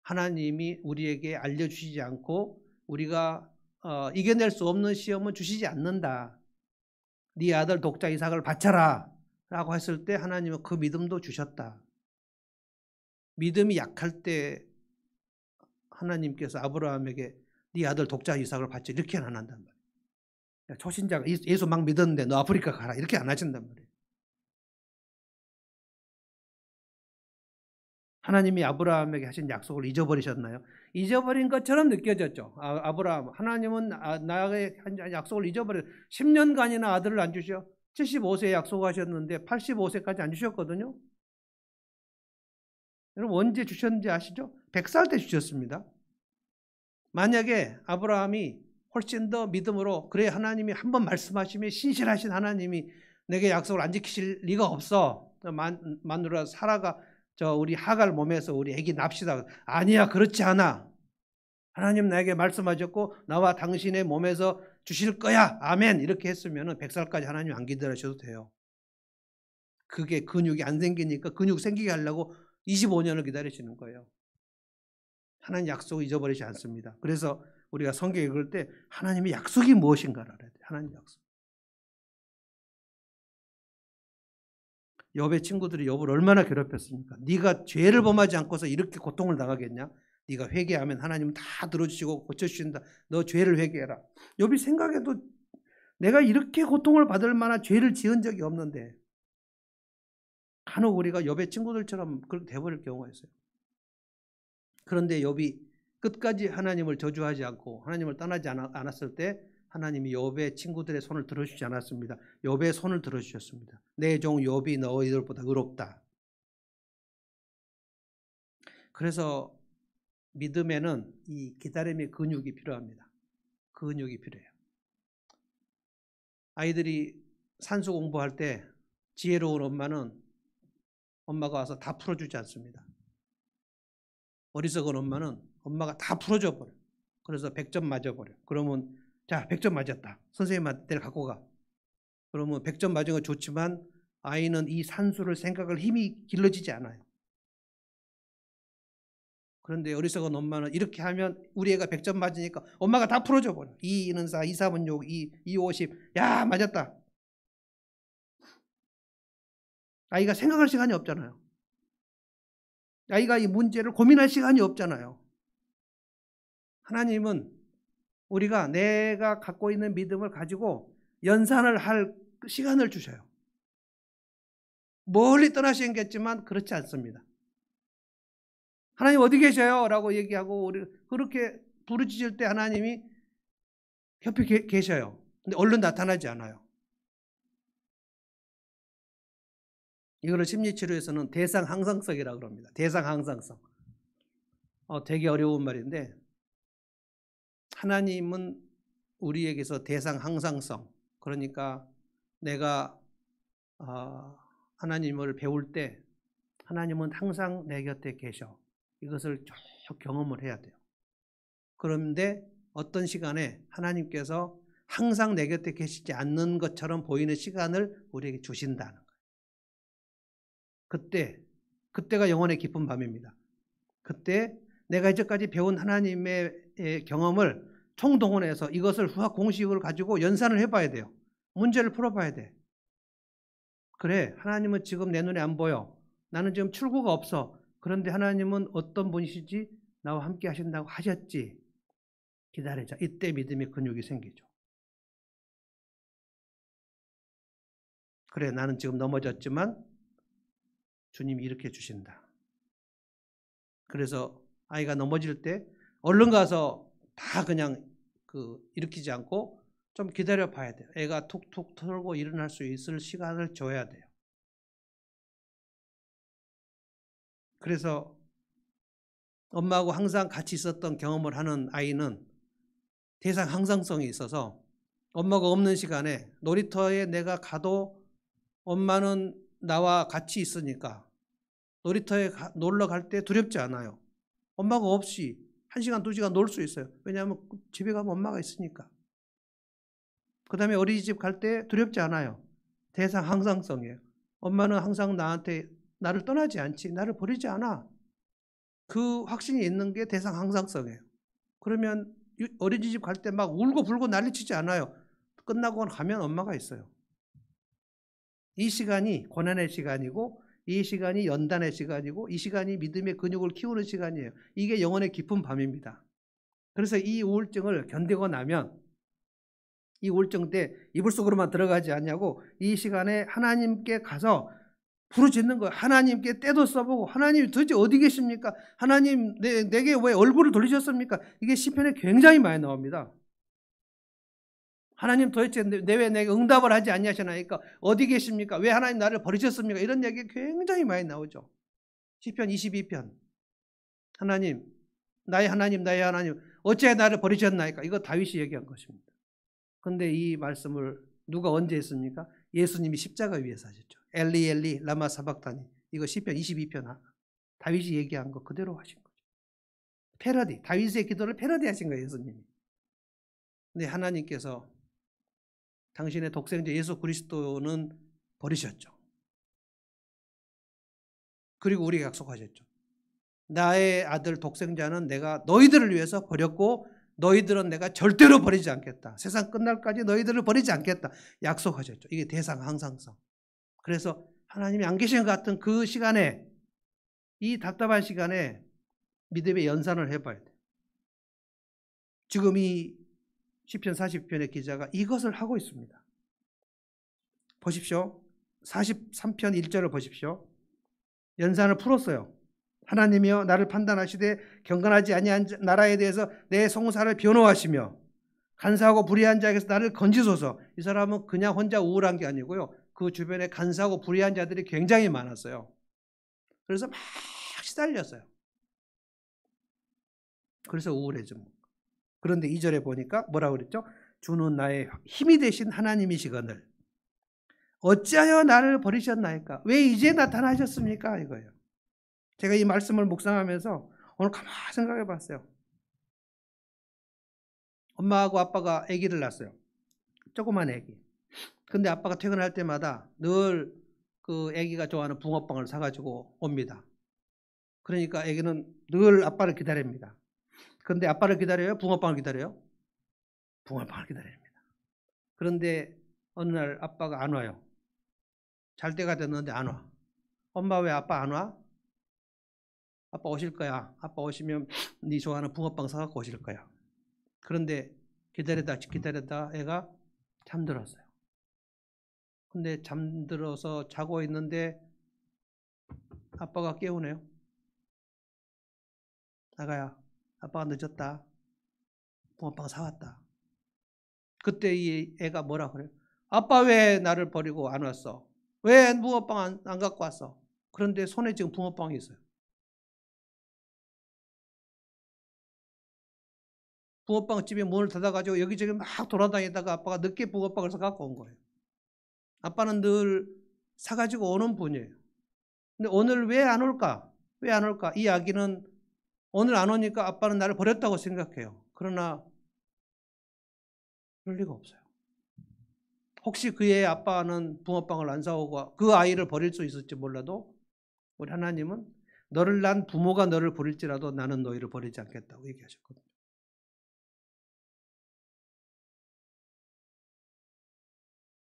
하나님이 우리에게 알려주시지 않고 우리가 이겨낼 수 없는 시험은 주시지 않는다. 네 아들 독자 이삭을 바쳐라 라고 했을 때 하나님은 그 믿음도 주셨다. 믿음이 약할 때 하나님께서 아브라함에게 네 아들 독자 이삭을 바쳐 이렇게는 안 한단 말이에요. 초신자가 예수 막 믿었는데 너 아프리카 가라 이렇게 안 하신단 말이에요. 하나님이 아브라함에게 하신 약속을 잊어버리셨나요? 잊어버린 것처럼 느껴졌죠. 아브라함, 하나님은 나에게 한 약속을 잊어버려 10년간이나 아들을 안 주셔. 75세에 약속하셨는데 85세까지 안 주셨거든요. 여러분 언제 주셨는지 아시죠? 100살 때 주셨습니다. 만약에 아브라함이 훨씬 더 믿음으로 그래 하나님이 한번 말씀하시면 신실하신 하나님이 내게 약속을 안 지키실 리가 없어. 마누라 사라가 우리 하갈 몸에서 우리 애기 납시다. 아니야 그렇지 않아. 하나님 나에게 말씀하셨고 나와 당신의 몸에서 주실 거야. 아멘. 이렇게 했으면 100살까지 하나님 안 기다리셔도 돼요. 그게 근육이 안 생기니까 근육 생기게 하려고 25년을 기다리시는 거예요. 하나님 약속을 잊어버리지 않습니다. 그래서 우리가 성경 읽을 때 하나님의 약속이 무엇인가를 알아야 돼요. 하나님 약속. 욥의 친구들이 욥을 얼마나 괴롭혔습니까? 네가 죄를 범하지 않고서 이렇게 고통을 당하겠냐? 네가 회개하면 하나님은 다 들어주시고 고쳐주신다. 너 죄를 회개해라. 욥이 생각해도 내가 이렇게 고통을 받을 만한 죄를 지은 적이 없는데 간혹 우리가 욥의 친구들처럼 그렇게 돼버릴 경우가 있어요. 그런데 욥이 끝까지 하나님을 저주하지 않고 하나님을 떠나지 않았을 때 하나님이 욥의 친구들의 손을 들어주지 않았습니다. 욥의 손을 들어주셨습니다. 내 종 욥이 너희들보다 의롭다. 그래서 믿음에는 이 기다림의 근육이 필요합니다. 근육이 필요해요. 아이들이 산수 공부할 때 지혜로운 엄마는 엄마가 와서 다 풀어주지 않습니다. 어리석은 엄마는 엄마가 다 풀어줘 버려요. 그래서 100점 맞아버려요. 그러면 자 100점 맞았다. 선생님한테 갖고 가. 그러면 100점 맞은 건 좋지만 아이는 이 산수를 생각할 힘이 길러지지 않아요. 그런데 어리석은 엄마는 이렇게 하면 우리 애가 100점 맞으니까 엄마가 다 풀어줘 버려요. 2는 4, 2, 4은 6, 2, 50. 야 맞았다. 아이가 생각할 시간이 없잖아요. 아이가 이 문제를 고민할 시간이 없잖아요. 하나님은 우리가 내가 갖고 있는 믿음을 가지고 연산을 할 시간을 주셔요. 멀리 떠나시겠지만 그렇지 않습니다. 하나님 어디 계셔요? 라고 얘기하고 우리 그렇게 부르짖을 때 하나님이 옆에 계셔요. 근데 얼른 나타나지 않아요. 이거를 심리치료에서는 대상 항상성이라고 그럽니다. 대상 항상성. 되게 어려운 말인데 하나님은 우리에게서 대상 항상성, 그러니까 내가 하나님을 배울 때 하나님은 항상 내 곁에 계셔. 이것을 쭉 경험을 해야 돼요. 그런데 어떤 시간에 하나님께서 항상 내 곁에 계시지 않는 것처럼 보이는 시간을 우리에게 주신다는 거예요. 그때가 영혼의 깊은 밤입니다. 그때 내가 이제까지 배운 하나님의 경험을 총동원해서 이것을 후학 공식을 가지고 연산을 해봐야 돼요. 문제를 풀어봐야 돼. 그래, 하나님은 지금 내 눈에 안 보여. 나는 지금 출구가 없어. 그런데 하나님은 어떤 분이시지? 나와 함께 하신다고 하셨지. 기다리자. 이때 믿음의 근육이 생기죠. 그래, 나는 지금 넘어졌지만 주님이 이렇게 주신다. 그래서 아이가 넘어질 때 얼른 가서 다 그냥 일으키지 않고 좀 기다려 봐야 돼요. 애가 툭툭 털고 일어날 수 있을 시간을 줘야 돼요. 그래서 엄마하고 항상 같이 있었던 경험을 하는 아이는 대상 항상성이 있어서 엄마가 없는 시간에 놀이터에 내가 가도 엄마는 나와 같이 있으니까 놀이터에 놀러 갈 때 두렵지 않아요. 엄마가 없이 1시간, 2시간 놀 수 있어요. 왜냐하면 집에 가면 엄마가 있으니까. 그 다음에 어린이집 갈 때 두렵지 않아요. 대상 항상성이에요. 엄마는 항상 나를 떠나지 않지, 나를 버리지 않아. 그 확신이 있는 게 대상 항상성이에요. 그러면 어린이집 갈 때 막 울고 불고 난리치지 않아요. 끝나고 가면 엄마가 있어요. 이 시간이 고난의 시간이고, 이 시간이 연단의 시간이고, 이 시간이 믿음의 근육을 키우는 시간이에요. 이게 영혼의 깊은 밤입니다. 그래서 이 우울증을 견디고 나면, 이 우울증 때 이불 속으로만 들어가지 않냐고, 이 시간에 하나님께 가서 부르짖는 거예요. 하나님께 때도 써보고, 하나님 도대체 어디 계십니까? 하나님 내게 왜 얼굴을 돌리셨습니까? 이게 시편에 굉장히 많이 나옵니다. 하나님 도대체 왜 내게 응답을 하지 않냐시나니까 어디 계십니까? 왜 하나님 나를 버리셨습니까? 이런 얘기 굉장히 많이 나오죠. 시편 22편. 하나님, 나의 하나님, 나의 하나님, 어째 나를 버리셨나이까? 이거 다윗이 얘기한 것입니다. 그런데 이 말씀을 누가 언제 했습니까? 예수님이 십자가 위에서 하셨죠. 엘리 엘리 라마 사박다니. 이거 시편 22편 다윗이 얘기한 거 그대로 하신 거죠. 패러디, 다윗의 기도를 패러디 하신 거예요, 예수님이. 근데 하나님께서 당신의 독생자 예수 그리스도는 버리셨죠. 그리고 우리에게 약속하셨죠. 나의 아들 독생자는 내가 너희들을 위해서 버렸고 너희들은 내가 절대로 버리지 않겠다. 세상 끝날까지 너희들을 버리지 않겠다. 약속하셨죠. 이게 대상 항상성. 그래서 하나님이 안 계신 것 같은 그 시간에, 이 답답한 시간에 믿음의 연산을 해봐야 돼요. 지금 이 시편 40편의 기자가 이것을 하고 있습니다. 보십시오. 43편 1절을 보십시오. 연산을 풀었어요. 하나님이여 나를 판단하시되 경건하지 아니한 나라에 대해서 내 송사를 변호하시며 간사하고 불의한 자에게서 나를 건지소서. 이 사람은 그냥 혼자 우울한 게 아니고요. 그 주변에 간사하고 불의한 자들이 굉장히 많았어요. 그래서 막 시달렸어요. 그래서 우울해져. 그런데 2절에 보니까 뭐라고 그랬죠? 주는 나의 힘이 되신 하나님이시거늘 어찌하여 나를 버리셨나이까? 왜 이제 나타나셨습니까? 이거예요. 제가 이 말씀을 묵상하면서 오늘 가만히 생각해 봤어요. 엄마하고 아빠가 아기를 낳았어요. 조그만 아기. 근데 아빠가 퇴근할 때마다 늘 그 아기가 좋아하는 붕어빵을 사가지고 옵니다. 그러니까 아기는 늘 아빠를 기다립니다. 그런데 아빠를 기다려요? 붕어빵을 기다려요? 붕어빵을 기다립니다. 그런데 어느 날 아빠가 안 와요. 잘 때가 됐는데 안 와. 엄마 왜 아빠 안 와? 아빠 오실 거야. 아빠 오시면 네 좋아하는 붕어빵 사갖고 오실 거야. 그런데 기다리다 애가 잠들었어요. 근데 잠들어서 자고 있는데 아빠가 깨우네요. 아가야, 아빠가 늦었다. 붕어빵 사왔다. 그때 이 애가 뭐라 그래요? 아빠 왜 나를 버리고 안 왔어? 왜 붕어빵 안 갖고 왔어? 그런데 손에 지금 붕어빵이 있어요. 붕어빵집에 문을 닫아가지고 여기저기 막 돌아다니다가 아빠가 늦게 붕어빵을 사갖고 온 거예요. 아빠는 늘 사가지고 오는 분이에요. 근데 오늘 왜 안 올까? 왜 안 올까? 이 아기는 오늘 안 오니까 아빠는 나를 버렸다고 생각해요. 그러나 그럴 리가 없어요. 혹시 그의 아빠는 붕어빵을 안 사오고 그 아이를 버릴 수 있을지 몰라도 우리 하나님은 너를 난 부모가 너를 버릴지라도 나는 너희를 버리지 않겠다고 얘기하셨거든요.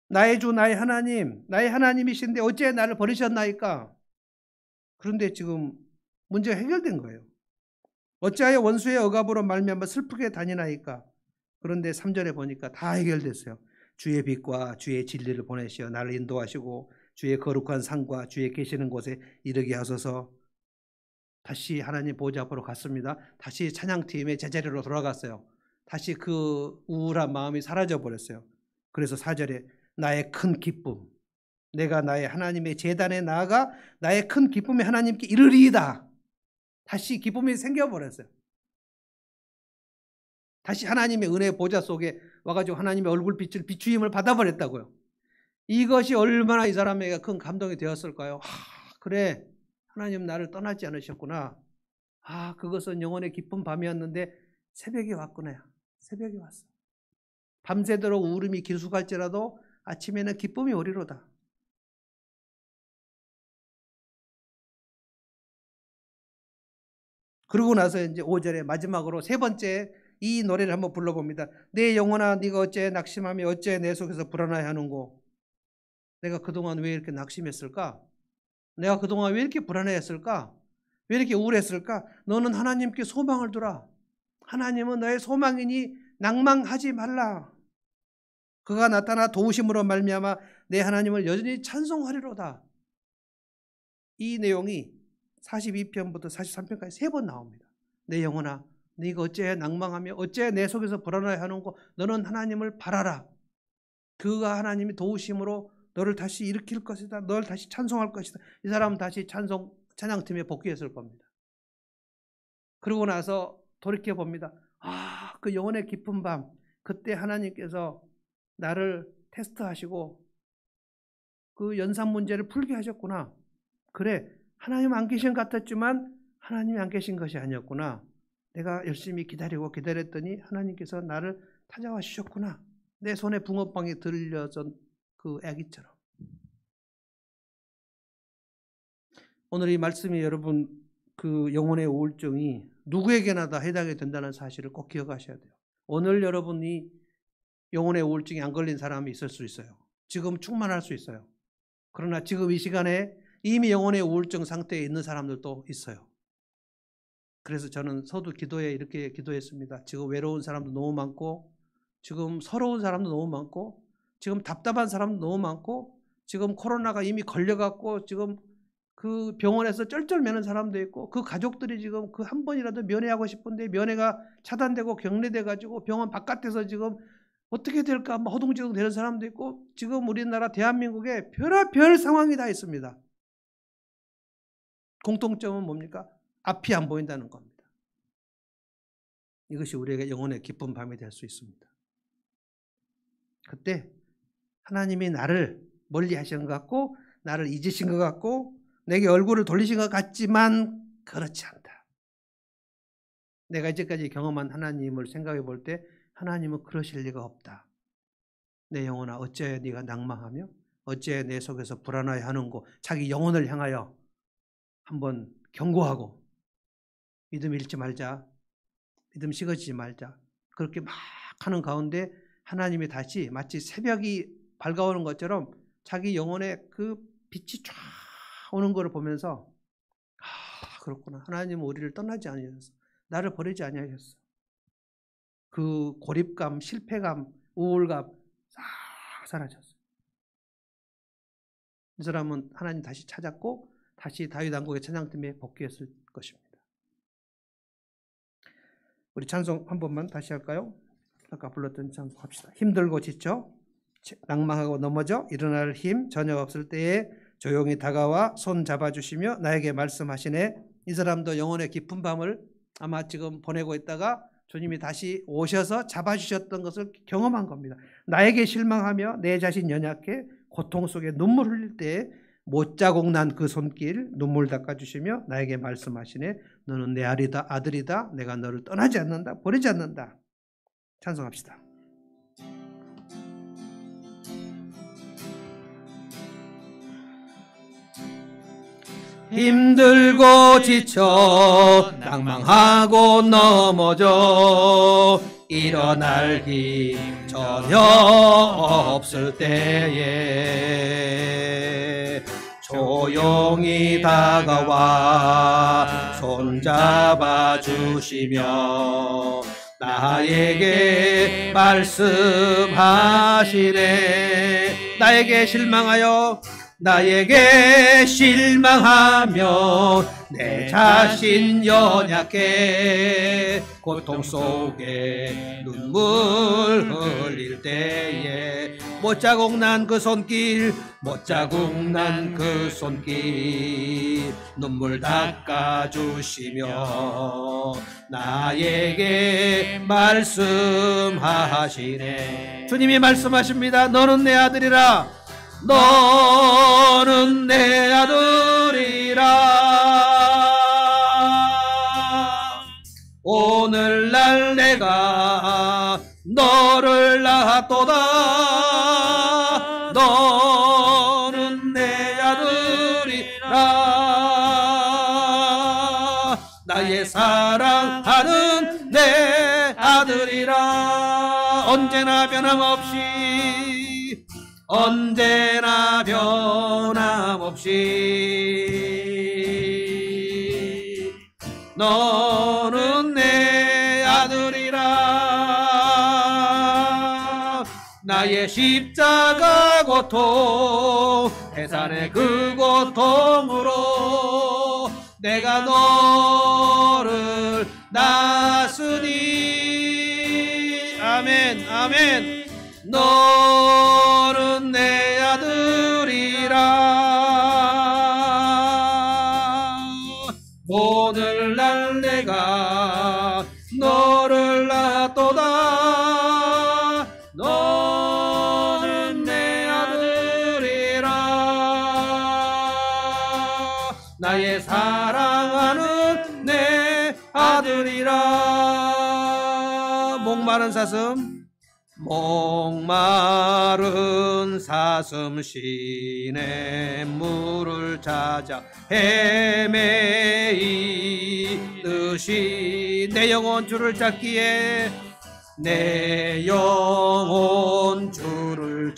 나의 주 나의 하나님, 나의 하나님이신데 어째 나를 버리셨나이까? 그런데 지금 문제가 해결된 거예요. 어찌하여 원수의 억압으로 말미암아 슬프게 다니나이까? 그런데 3절에 보니까 다 해결됐어요. 주의 빛과 주의 진리를 보내시어 나를 인도하시고 주의 거룩한 산과 주의 계시는 곳에 이르게 하소서. 다시 하나님 보좌 앞으로 갔습니다. 다시 찬양팀의 제자리로 돌아갔어요. 다시 그 우울한 마음이 사라져 버렸어요. 그래서 4절에 나의 큰 기쁨, 내가 나의 하나님의 제단에 나아가 나의 큰 기쁨이 하나님께 이르리이다. 다시 기쁨이 생겨버렸어요. 다시 하나님의 은혜 보좌 속에 와가지고 하나님의 얼굴빛을 비추임을 받아버렸다고요. 이것이 얼마나 이 사람에게 큰 감동이 되었을까요? 그래, 하나님 나를 떠나지 않으셨구나. 그것은 영혼의 깊은 밤이었는데 새벽이 왔구나. 새벽이 왔어. 밤새도록 울음이 기숙할지라도 아침에는 기쁨이 오리로다. 그러고 나서 이제 5절에 마지막으로 세 번째 이 노래를 한번 불러봅니다. 내 영혼아 네가 어째 낙심하며 어째 내 속에서 불안하여 하는고. 내가 그동안 왜 이렇게 낙심했을까? 내가 그동안 왜 이렇게 불안해했을까? 왜 이렇게 우울했을까? 너는 하나님께 소망을 두라. 하나님은 너의 소망이니 낭망하지 말라. 그가 나타나 도우심으로 말미암아 내 하나님을 여전히 찬송하리로다. 이 내용이 42편부터 43편까지 3번 나옵니다. 내 영혼아 네가 어째 낭망하며 어째 내 속에서 불안하여 하는고. 너는 하나님을 바라라. 그가 하나님이 도우심으로 너를 다시 일으킬 것이다. 너를 다시 찬송할 것이다. 이 사람은 다시 찬양팀에 복귀했을 겁니다. 그러고 나서 돌이켜 봅니다. 그 영혼의 깊은 밤, 그때 하나님께서 나를 테스트하시고 그 연산 문제를 풀게 하셨구나. 그래, 하나님 안 계신 것 같았지만 하나님이 안 계신 것이 아니었구나. 내가 열심히 기다렸더니 하나님께서 나를 찾아와 주셨구나. 내 손에 붕어빵이 들려진 그 아기처럼. 오늘 이 말씀이 여러분 그 영혼의 우울증이 누구에게나 다 해당이 된다는 사실을 꼭 기억하셔야 돼요. 오늘 여러분이 영혼의 우울증이 안 걸린 사람이 있을 수 있어요. 지금 충만할 수 있어요. 그러나 지금 이 시간에 이미 영혼의 우울증 상태에 있는 사람들도 있어요. 그래서 저는 서두 기도에 이렇게 기도했습니다. 지금 외로운 사람도 너무 많고, 지금 서러운 사람도 너무 많고, 지금 답답한 사람도 너무 많고, 지금 코로나가 이미 걸려갖고 지금 그 병원에서 쩔쩔매는 사람도 있고, 그 가족들이 지금 그 한 번이라도 면회하고 싶은데 면회가 차단되고 격리돼가지고 병원 바깥에서 지금 어떻게 될까 허둥지둥 되는 사람도 있고, 지금 우리나라 대한민국에 별의별 상황이 다 있습니다. 공통점은 뭡니까? 앞이 안 보인다는 겁니다. 이것이 우리에게 영혼의 기쁜 밤이 될 수 있습니다. 그때 하나님이 나를 멀리 하시는 것 같고, 나를 잊으신 것 같고, 내게 얼굴을 돌리신 것 같지만 그렇지 않다. 내가 이제까지 경험한 하나님을 생각해 볼 때 하나님은 그러실 리가 없다. 내 영혼아 어째 네가 낭망하며 어째 내 속에서 불안하여 하는고. 자기 영혼을 향하여 한번 경고하고, 믿음 잃지 말자, 믿음 식어지지 말자, 그렇게 막 하는 가운데 하나님이 다시 마치 새벽이 밝아오는 것처럼 자기 영혼에 그 빛이 쫙 오는 것을 보면서 그렇구나, 하나님은 우리를 떠나지 아니하셨어, 나를 버리지 아니하셨어. 그 고립감, 실패감, 우울감 싹 사라졌어요. 이 사람은 하나님 다시 찾았고 다시 다윗 왕국의 찬양팀에 복귀했을 것입니다. 우리 찬송 한 번만 다시 할까요? 아까 불렀던 찬송 합시다. 힘들고 지쳐 낭망하고 넘어져 일어날 힘 전혀 없을 때에 조용히 다가와 손 잡아주시며 나에게 말씀하시네. 이 사람도 영혼의 깊은 밤을 아마 지금 보내고 있다가 주님이 다시 오셔서 잡아주셨던 것을 경험한 겁니다. 나에게 실망하며 내 자신 연약해 고통 속에 눈물 흘릴 때에 못자국 난 그 손길 눈물 닦아주시며 나에게 말씀하시네. 너는 내 아들이다. 내가 너를 떠나지 않는다. 버리지 않는다. 찬송합시다. 힘들고 지쳐 낭망하고 넘어져 일어날 힘 전혀 없을 때에 조용히 다가와 손잡아 주시며 나에게 말씀하시네. 나에게 실망하며 내 자신 연약해 고통 속에 눈물 흘릴 때에 못자국 난 그 손길 눈물 닦아주시며 나에게 말씀하시네. 주님이 말씀하십니다. 너는 내 아들이라. 너는 내 아들이라. 오늘날 내가 너를 낳았도다. 너는 내 아들이라. 나의 사랑하는 내 아들이라. 언제나 변함없이, 언제나 변함없이 너는 내 아들이라. 나의 십자가 고통, 해산의 그 고통으로 내가 너를 낳았으니. 아멘, 아멘. 너는 내 아들이라. 오늘날 내가 너를 낳았도다. 너는 내 아들이라. 나의 사랑하는 내 아들이라. 목마른 사슴, 목마른 사슴 시냇물을 찾아 헤매이듯이 내 영혼 주를 찾기에, 내 영혼 주를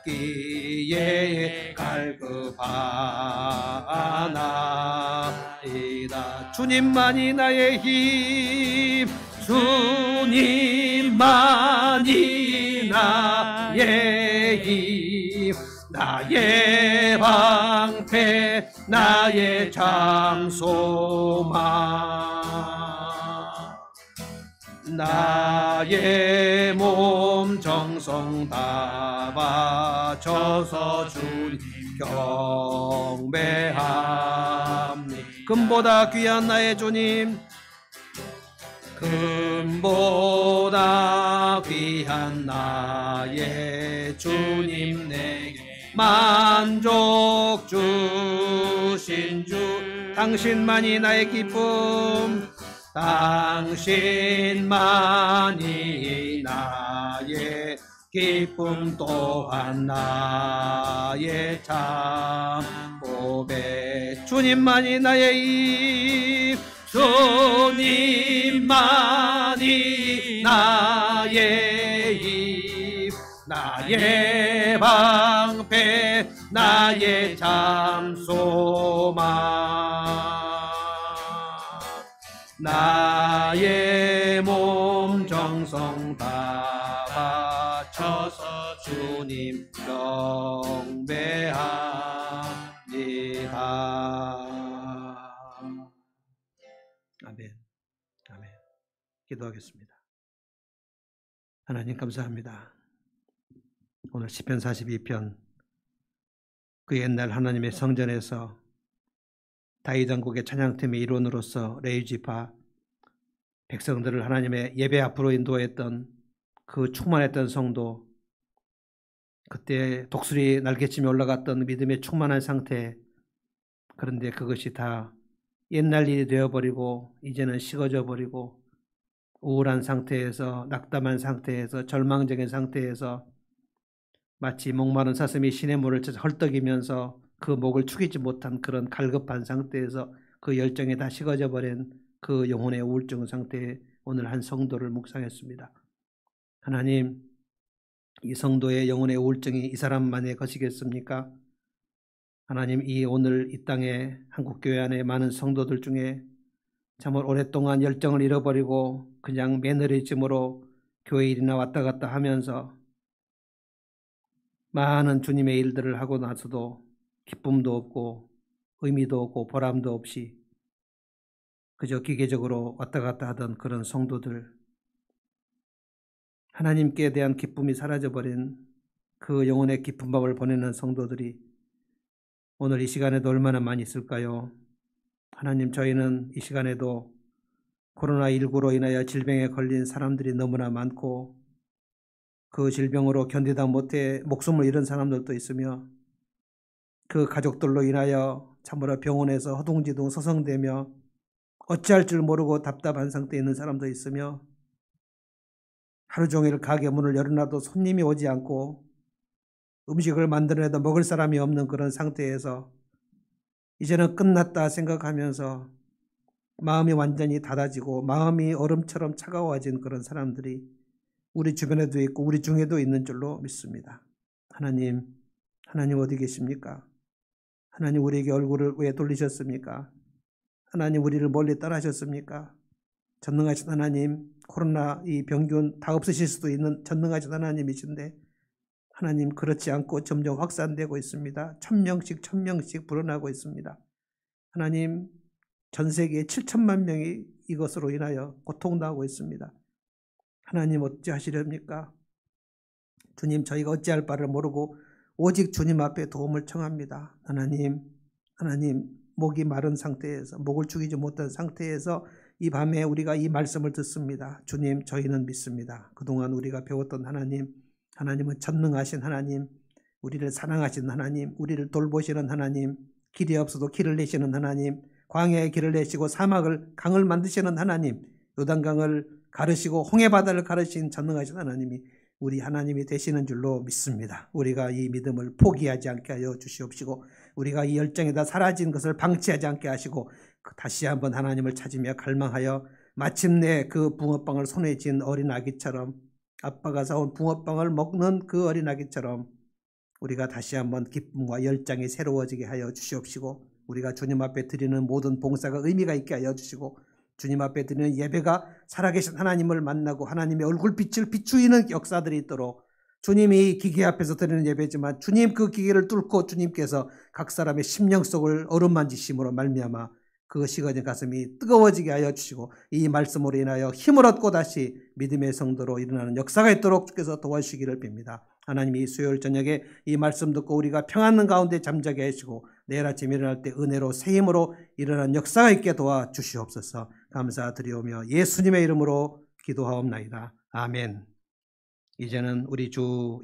찾기에 갈급하나이다. 주님만이 나의 힘, 주님만이 나의 힘, 나의 방패, 나의 장소망. 나의 몸 정성 다 바쳐서 주님 경배합니다. 금보다 귀한 나의 주님, 금보다 귀한 나의 주님, 내게 만족 주신 주. 당신만이 나의 기쁨, 당신만이 나의 기쁨, 또한 나의 참 고백. 주님만이 나의 힘, 주님만이 나의 힘, 나의 방패, 나의 참 소망. 나의 몸 정성 다 바쳐서 주님 경배합니다. 아멘. 아멘. 기도하겠습니다. 하나님 감사합니다. 오늘 시편 42편, 그 옛날 하나님의 성전에서 다윗 왕국의 찬양팀의 일원으로서 레위지파 백성들을 하나님의 예배 앞으로 인도했던 그 충만했던 성도, 그때 독수리 날개치며 올라갔던 믿음의 충만한 상태, 그런데 그것이 다 옛날 일이 되어버리고 이제는 식어져 버리고 우울한 상태에서, 낙담한 상태에서, 절망적인 상태에서 마치 목마른 사슴이 시냇물을 찾아 헐떡이면서 그 목을 축이지 못한 그런 갈급한 상태에서 그 열정이 다 식어져 버린 그 영혼의 우울증 상태에 오늘 한 성도를 묵상했습니다. 하나님, 이 성도의 영혼의 우울증이 이 사람만의 것이겠습니까? 하나님, 이 오늘 이 땅에 한국교회 안에 많은 성도들 중에 참으로 오랫동안 열정을 잃어버리고 그냥 매너리즘으로 교회 일이나 왔다 갔다 하면서 많은 주님의 일들을 하고 나서도 기쁨도 없고 의미도 없고 보람도 없이 그저 기계적으로 왔다 갔다 하던 그런 성도들, 하나님께 대한 기쁨이 사라져버린 그 영혼의 깊은 밤을 보내는 성도들이 오늘 이 시간에도 얼마나 많이 있을까요? 하나님, 저희는 이 시간에도 코로나19로 인하여 질병에 걸린 사람들이 너무나 많고 그 질병으로 견디다 못해 목숨을 잃은 사람들도 있으며 그 가족들로 인하여 참으로 병원에서 허둥지둥 서성대며 어찌할 줄 모르고 답답한 상태에 있는 사람도 있으며 하루 종일 가게 문을 열어놔도 손님이 오지 않고 음식을 만들어내도 먹을 사람이 없는 그런 상태에서 이제는 끝났다 생각하면서 마음이 완전히 닫아지고 마음이 얼음처럼 차가워진 그런 사람들이 우리 주변에도 있고 우리 중에도 있는 줄로 믿습니다. 하나님 어디 계십니까? 하나님 우리에게 얼굴을 왜 돌리셨습니까? 하나님 우리를 멀리 떠나셨습니까? 전능하신 하나님, 코로나 이 병균 다 없으실 수도 있는 전능하신 하나님이신데 하나님 그렇지 않고 점점 확산되고 있습니다. 1000명씩 불어나고 있습니다. 하나님 전 세계에 7천만 명이 이것으로 인하여 고통당하고 있습니다. 하나님 어찌하시렵니까? 주님 저희가 어찌할 바를 모르고 오직 주님 앞에 도움을 청합니다. 하나님 목이 마른 상태에서 목을 죽이지 못한 상태에서 이 밤에 우리가 이 말씀을 듣습니다. 주님 저희는 믿습니다. 그동안 우리가 배웠던 하나님은 전능하신 하나님, 우리를 사랑하신 하나님, 우리를 돌보시는 하나님, 길이 없어도 길을 내시는 하나님, 광야에 길을 내시고 강을 만드시는 하나님, 요단강을 가르시고 홍해바다를 가르신 전능하신 하나님이 우리 하나님이 되시는 줄로 믿습니다. 우리가 이 믿음을 포기하지 않게 하여 주시옵시고 우리가 이 열정에다 사라진 것을 방치하지 않게 하시고 다시 한번 하나님을 찾으며 갈망하여 마침내 그 붕어빵을 손에 쥔 어린 아기처럼 아빠가 사온 붕어빵을 먹는 그 어린 아기처럼 우리가 다시 한번 기쁨과 열정이 새로워지게 하여 주시옵시고 우리가 주님 앞에 드리는 모든 봉사가 의미가 있게 하여 주시고 주님 앞에 드리는 예배가 살아계신 하나님을 만나고 하나님의 얼굴빛을 비추이는 역사들이 있도록 주님이 기계 앞에서 드리는 예배지만 주님 그 기계를 뚫고 주님께서 각 사람의 심령 속을 어루만지심으로 말미암아 그 시간의 가슴이 뜨거워지게 하여 주시고 이 말씀으로 인하여 힘을 얻고 다시 믿음의 성도로 일어나는 역사가 있도록 주께서 도와주시기를 빕니다. 하나님이 수요일 저녁에 이 말씀 듣고 우리가 평안한 가운데 잠자게 하시고 내일 아침 일어날 때 은혜로 새 힘으로 일어나는 역사가 있게 도와주시옵소서. 감사드리오며 예수님의 이름으로 기도하옵나이다. 아멘. 이제는 우리 주